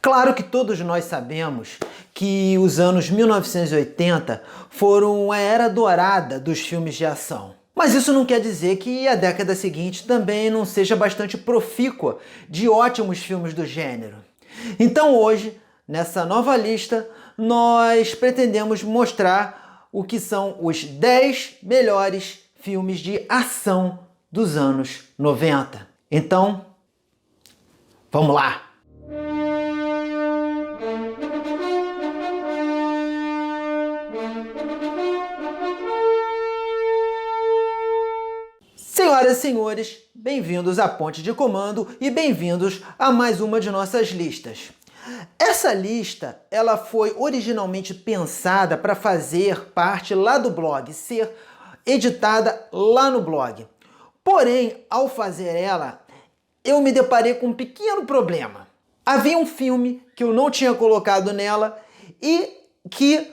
Claro que todos nós sabemos que os anos 1980 foram a era dourada dos filmes de ação. Mas isso não quer dizer que a década seguinte também não seja bastante profícua de ótimos filmes do gênero. Então hoje, nessa nova lista, nós pretendemos mostrar o que são os 10 melhores filmes de ação dos anos 90. Então, vamos lá! Senhoras e senhores, bem-vindos à Ponte de Comando e bem-vindos a mais uma de nossas listas. Essa lista ela foi originalmente pensada para fazer parte lá do blog, ser editada lá no blog. Porém, ao fazer ela, eu me deparei com um pequeno problema. Havia um filme que eu não tinha colocado nela e que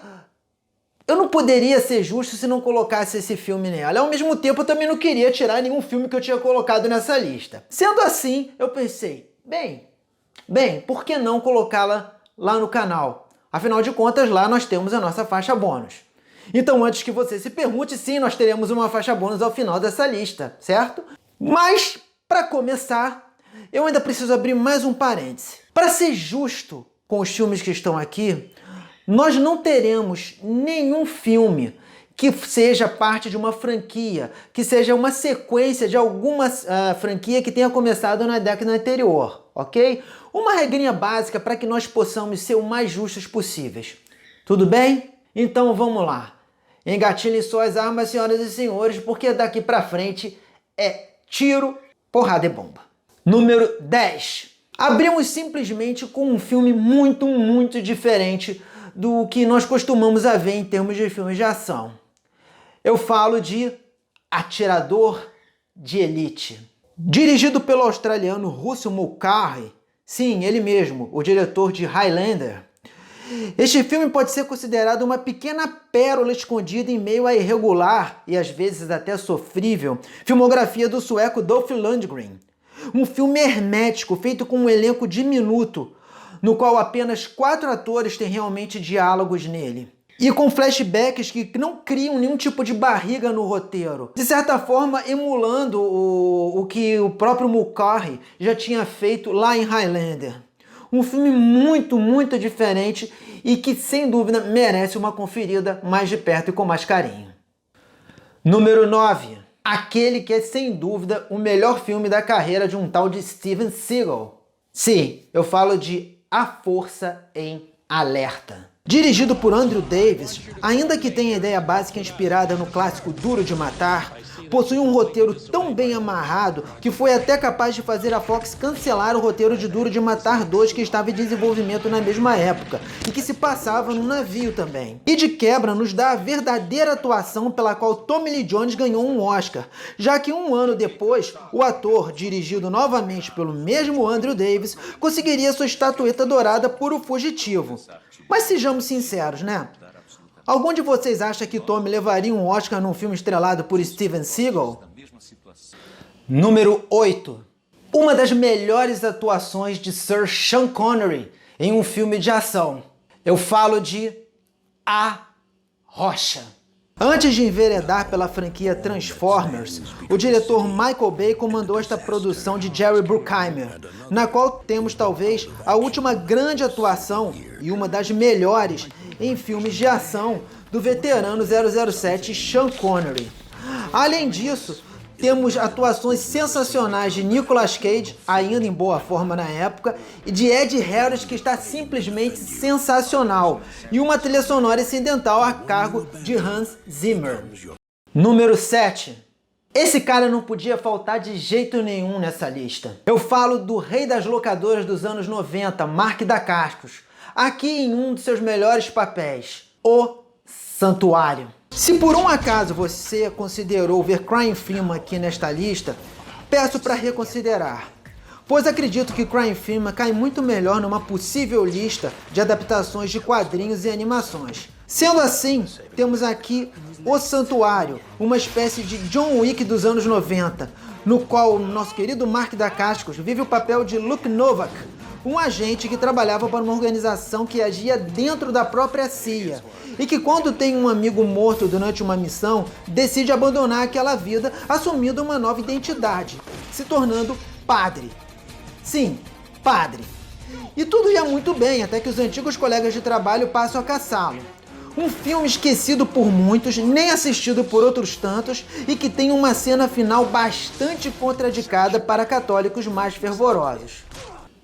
eu não poderia ser justo se não colocasse esse filme nela. Ao mesmo tempo, eu também não queria tirar nenhum filme que eu tinha colocado nessa lista. Sendo assim, eu pensei, bem, por que não colocá-la lá no canal? Afinal de contas, lá nós temos a nossa faixa bônus. Então, antes que você se pergunte, sim, nós teremos uma faixa bônus ao final dessa lista, certo? Mas, para começar, eu ainda preciso abrir mais um parêntese. Para ser justo com os filmes que estão aqui, nós não teremos nenhum filme que seja parte de uma franquia, que seja uma sequência de alguma franquia que tenha começado na década anterior, ok? Uma regrinha básica para que nós possamos ser o mais justos possíveis. Tudo bem? Então vamos lá. Engatilhem suas armas, senhoras e senhores, porque daqui para frente é tiro, porrada e bomba. Número 10. Abrimos simplesmente com um filme muito diferente do que nós costumamos a ver em termos de filmes de ação. Eu falo de Atirador de Elite. Dirigido pelo australiano Russell Mulcahy, sim, ele mesmo, o diretor de Highlander. Este filme pode ser considerado uma pequena pérola escondida em meio à irregular e às vezes até sofrível filmografia do sueco Dolph Lundgren. Um filme hermético feito com um elenco diminuto, no qual apenas 4 atores têm realmente diálogos nele. E com flashbacks que não criam nenhum tipo de barriga no roteiro. De certa forma, emulando o que o próprio Mulcahy já tinha feito lá em Highlander. Um filme muito diferente e que, sem dúvida, merece uma conferida mais de perto e com mais carinho. Número 9. Aquele que é, sem dúvida, o melhor filme da carreira de um tal de Steven Seagal. Sim, eu falo de A Força em Alerta. Dirigido por Andrew Davis, ainda que tenha a ideia básica inspirada no clássico Duro de Matar, possui um roteiro tão bem amarrado que foi até capaz de fazer a Fox cancelar o roteiro de Duro de Matar 2 que estava em desenvolvimento na mesma época e que se passava num navio também. E de quebra nos dá a verdadeira atuação pela qual Tommy Lee Jones ganhou um Oscar, já que um ano depois, o ator, dirigido novamente pelo mesmo Andrew Davis, conseguiria sua estatueta dourada por O Fugitivo. Mas sejamos sinceros, né? Algum de vocês acha que Tommy levaria um Oscar num filme estrelado por Steven Seagal? Número 8. Uma das melhores atuações de Sir Sean Connery em um filme de ação. Eu falo de A Rocha. Antes de enveredar pela franquia Transformers, o diretor Michael Bay comandou esta produção de Jerry Bruckheimer, na qual temos talvez a última grande atuação e uma das melhores em filmes de ação do veterano 007 Sean Connery. Além disso, temos atuações sensacionais de Nicolas Cage, ainda em boa forma na época, e de Ed Harris, que está simplesmente sensacional, e uma trilha sonora incidental a cargo de Hans Zimmer. Número 7. Esse cara não podia faltar de jeito nenhum nessa lista. Eu falo do rei das locadoras dos anos 90, Mark Dacascos, aqui em um de seus melhores papéis, O Santuário. Se por um acaso você considerou ver Crying Freeman aqui nesta lista, peço para reconsiderar, pois acredito que Crying Freeman cai muito melhor numa possível lista de adaptações de quadrinhos e animações. Sendo assim, temos aqui O Santuário, uma espécie de John Wick dos anos 90, no qual o nosso querido Mark Dacascos vive o papel de Luke Novak, um agente que trabalhava para uma organização que agia dentro da própria CIA e que, quando tem um amigo morto durante uma missão, decide abandonar aquela vida, assumindo uma nova identidade, se tornando padre. Sim, padre. E tudo ia muito bem, até que os antigos colegas de trabalho passam a caçá-lo. Um filme esquecido por muitos, nem assistido por outros tantos, e que tem uma cena final bastante contraindicada para católicos mais fervorosos.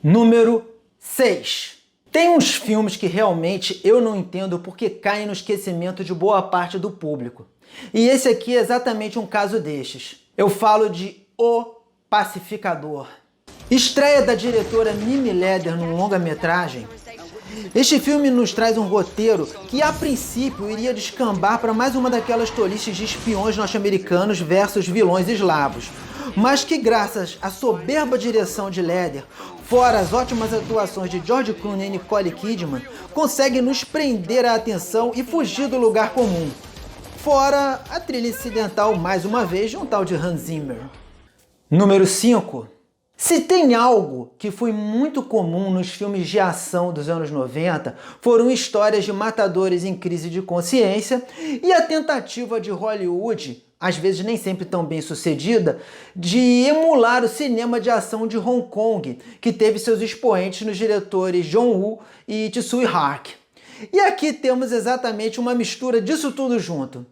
Número 6. Tem uns filmes que realmente eu não entendo porque caem no esquecimento de boa parte do público. E esse aqui é exatamente um caso destes. Eu falo de O Pacificador. Estreia da diretora Mimi Leder num longa-metragem. Este filme nos traz um roteiro que, a princípio, iria descambar para mais uma daquelas tolices de espiões norte-americanos versus vilões eslavos, mas que, graças à soberba direção de Leder, fora as ótimas atuações de George Clooney e Nicole Kidman, consegue nos prender a atenção e fugir do lugar comum. Fora a trilha incidental, mais uma vez, de um tal de Hans Zimmer. Número 5. Se tem algo que foi muito comum nos filmes de ação dos anos 90, foram histórias de matadores em crise de consciência e a tentativa de Hollywood, às vezes nem sempre tão bem sucedida, de emular o cinema de ação de Hong Kong, que teve seus expoentes nos diretores John Woo e Tsui Hark. E aqui temos exatamente uma mistura disso tudo junto.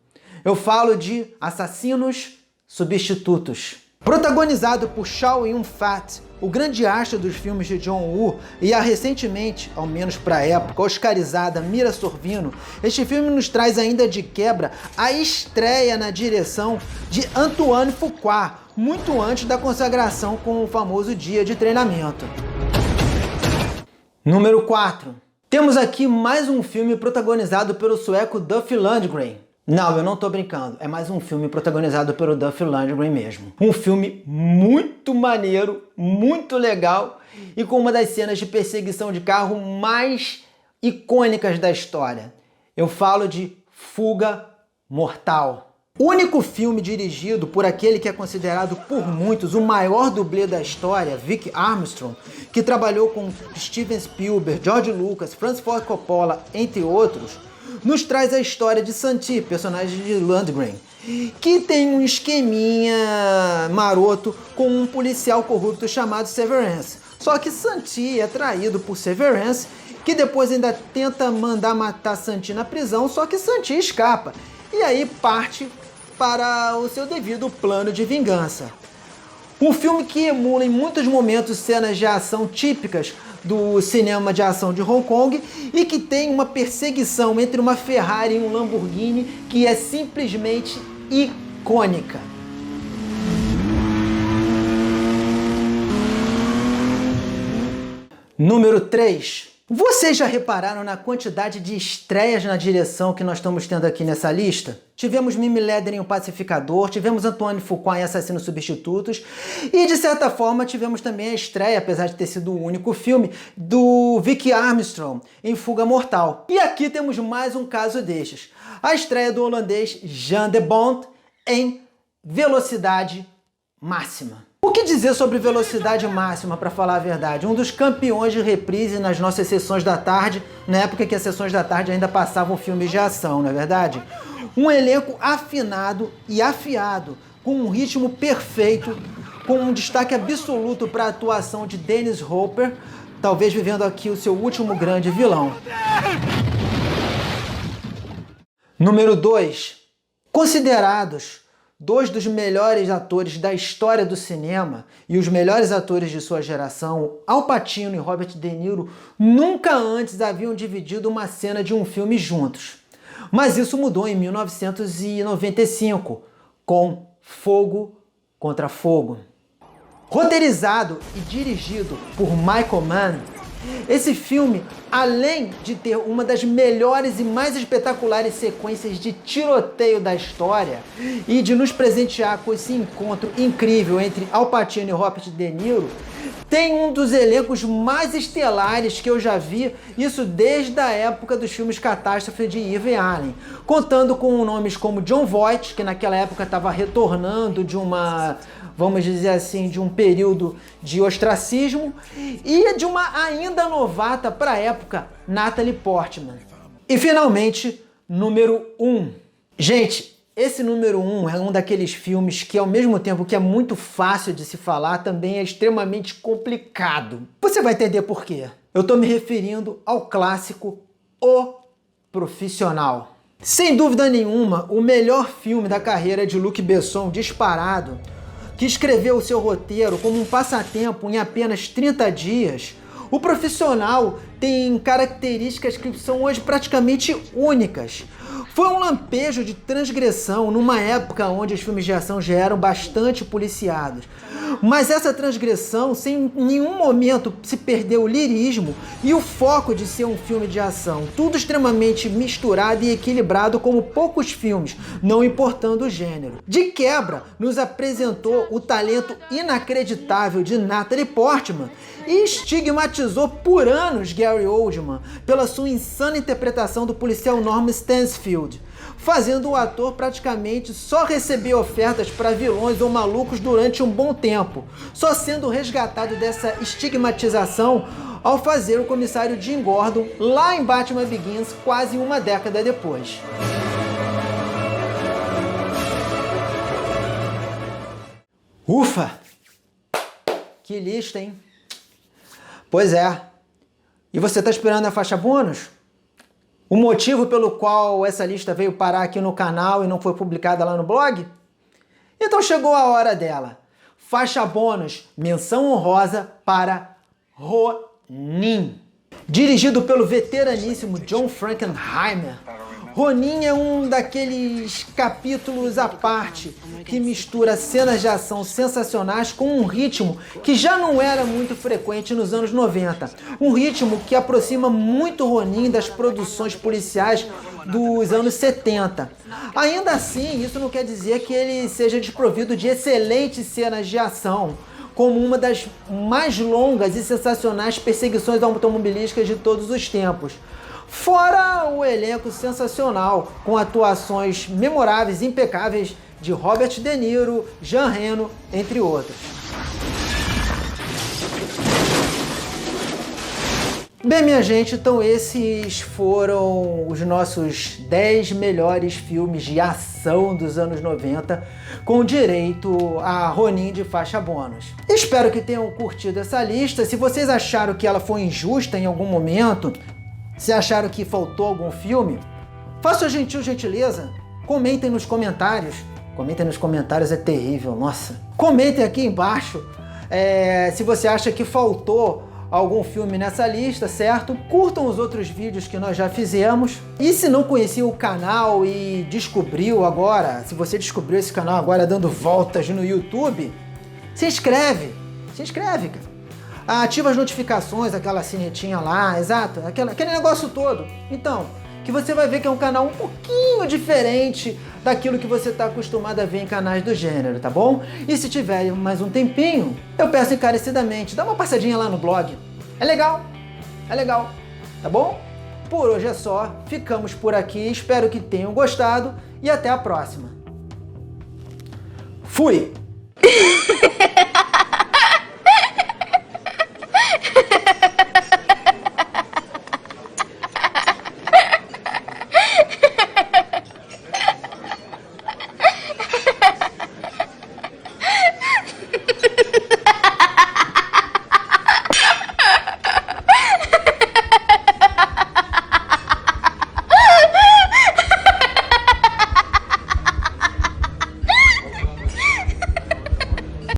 Eu falo de Assassinos Substitutos. Protagonizado por Chow Yun-fat, o grande astro dos filmes de John Woo, e a recentemente, ao menos para a época, oscarizada Mira Sorvino, este filme nos traz ainda de quebra a estreia na direção de Antoine Fuqua, muito antes da consagração com o famoso Dia de Treinamento. Número 4. Temos aqui mais um filme protagonizado pelo sueco Dolph Lundgren. Não, eu não tô brincando. É mais um filme protagonizado pelo Dolph Lundgren mesmo. Um filme muito maneiro, muito legal e com uma das cenas de perseguição de carro mais icônicas da história. Eu falo de Fuga Mortal. Único filme dirigido por aquele que é considerado por muitos o maior dublê da história, Vic Armstrong, que trabalhou com Steven Spielberg, George Lucas, Francis Ford Coppola, entre outros, nos traz a história de Santi, personagem de Lundgren, que tem um esqueminha maroto com um policial corrupto chamado Severance. Só que Santi é traído por Severance, que depois ainda tenta mandar matar Santi na prisão, só que Santi escapa. E aí parte para o seu devido plano de vingança. Um filme que emula em muitos momentos cenas de ação típicas do cinema de ação de Hong Kong e que tem uma perseguição entre uma Ferrari e um Lamborghini que é simplesmente icônica. Número 3. Vocês já repararam na quantidade de estreias na direção que nós estamos tendo aqui nessa lista? Tivemos Mimi Leder em O Pacificador, tivemos Antoine Fuqua em Assassinos Substitutos e, de certa forma, tivemos também a estreia, apesar de ter sido o único filme, do Vic Armstrong em Fuga Mortal. E aqui temos mais um caso destes. A estreia do holandês Jan de Bont em Velocidade Máxima. O que dizer sobre Velocidade Máxima, para falar a verdade? Um dos campeões de reprise nas nossas sessões da tarde, na época que as sessões da tarde ainda passavam filmes de ação, não é verdade? Um elenco afinado e afiado, com um ritmo perfeito, com um destaque absoluto para a atuação de Dennis Hopper, talvez vivendo aqui o seu último grande vilão. Número 2. Considerados dois dos melhores atores da história do cinema e os melhores atores de sua geração, Al Pacino e Robert De Niro, nunca antes haviam dividido uma cena de um filme juntos. Mas isso mudou em 1995, com Fogo Contra Fogo. Roteirizado e dirigido por Michael Mann, esse filme, além de ter uma das melhores e mais espetaculares sequências de tiroteio da história e de nos presentear com esse encontro incrível entre Al Pacino e Robert De Niro, tem um dos elencos mais estelares que eu já vi, isso desde a época dos filmes Catástrofe de Irving Allen, contando com nomes como Jon Voight, que naquela época estava retornando de uma vamos dizer assim, de um período de ostracismo, e de uma ainda novata para a época, Natalie Portman. E finalmente, número 1. Gente, esse número 1 é um daqueles filmes que, ao mesmo tempo que é muito fácil de se falar, também é extremamente complicado. Você vai entender por quê. Eu estou me referindo ao clássico O Profissional. Sem dúvida nenhuma, o melhor filme da carreira de Luc Besson, disparado, que escreveu o seu roteiro como um passatempo em apenas 30 dias, O Profissional tem características que são hoje praticamente únicas. Foi um lampejo de transgressão numa época onde os filmes de ação já eram bastante policiados. Mas essa transgressão, sem em nenhum momento se perdeu o lirismo e o foco de ser um filme de ação. Tudo extremamente misturado e equilibrado como poucos filmes, não importando o gênero. De quebra, nos apresentou o talento inacreditável de Natalie Portman e estigmatizou por anos Gary Oldman pela sua insana interpretação do policial Norman Stansfield, fazendo o ator praticamente só receber ofertas para vilões ou malucos durante um bom tempo, só sendo resgatado dessa estigmatização ao fazer o comissário Jim Gordon lá em Batman Begins quase uma década depois. Ufa! Que lista, hein? Pois é. E você tá esperando a faixa bônus? O motivo pelo qual essa lista veio parar aqui no canal e não foi publicada lá no blog? Então chegou a hora dela. Faixa bônus, menção honrosa para Ronin. Dirigido pelo veteraníssimo John Frankenheimer, Ronin é um daqueles capítulos à parte que mistura cenas de ação sensacionais com um ritmo que já não era muito frequente nos anos 90. Um ritmo que aproxima muito Ronin das produções policiais dos anos 70. Ainda assim, isso não quer dizer que ele seja desprovido de excelentes cenas de ação, como uma das mais longas e sensacionais perseguições automobilísticas de todos os tempos. Fora o elenco sensacional, com atuações memoráveis e impecáveis de Robert De Niro, Jean Reno, entre outros. Bem, minha gente, então esses foram os nossos 10 melhores filmes de ação dos anos 90, com direito a Ronin de faixa bônus. Espero que tenham curtido essa lista. Se vocês acharam que ela foi injusta em algum momento, se acharam que faltou algum filme, façam a gentileza, comentem nos comentários. Comentem nos comentários, é terrível, nossa. Comentem aqui embaixo se você acha que faltou algum filme nessa lista, certo? Curtam os outros vídeos que nós já fizemos. E se não conhecia o canal e descobriu agora, se você descobriu esse canal agora dando voltas no YouTube, se inscreve, cara. Ativa as notificações, aquela sinetinha lá, exato, aquele negócio todo. Então, que você vai ver que é um canal um pouquinho diferente daquilo que você está acostumado a ver em canais do gênero, tá bom? E se tiver mais um tempinho, eu peço encarecidamente, dá uma passadinha lá no blog. É legal, tá bom? Por hoje é só, ficamos por aqui, espero que tenham gostado e até a próxima. Fui!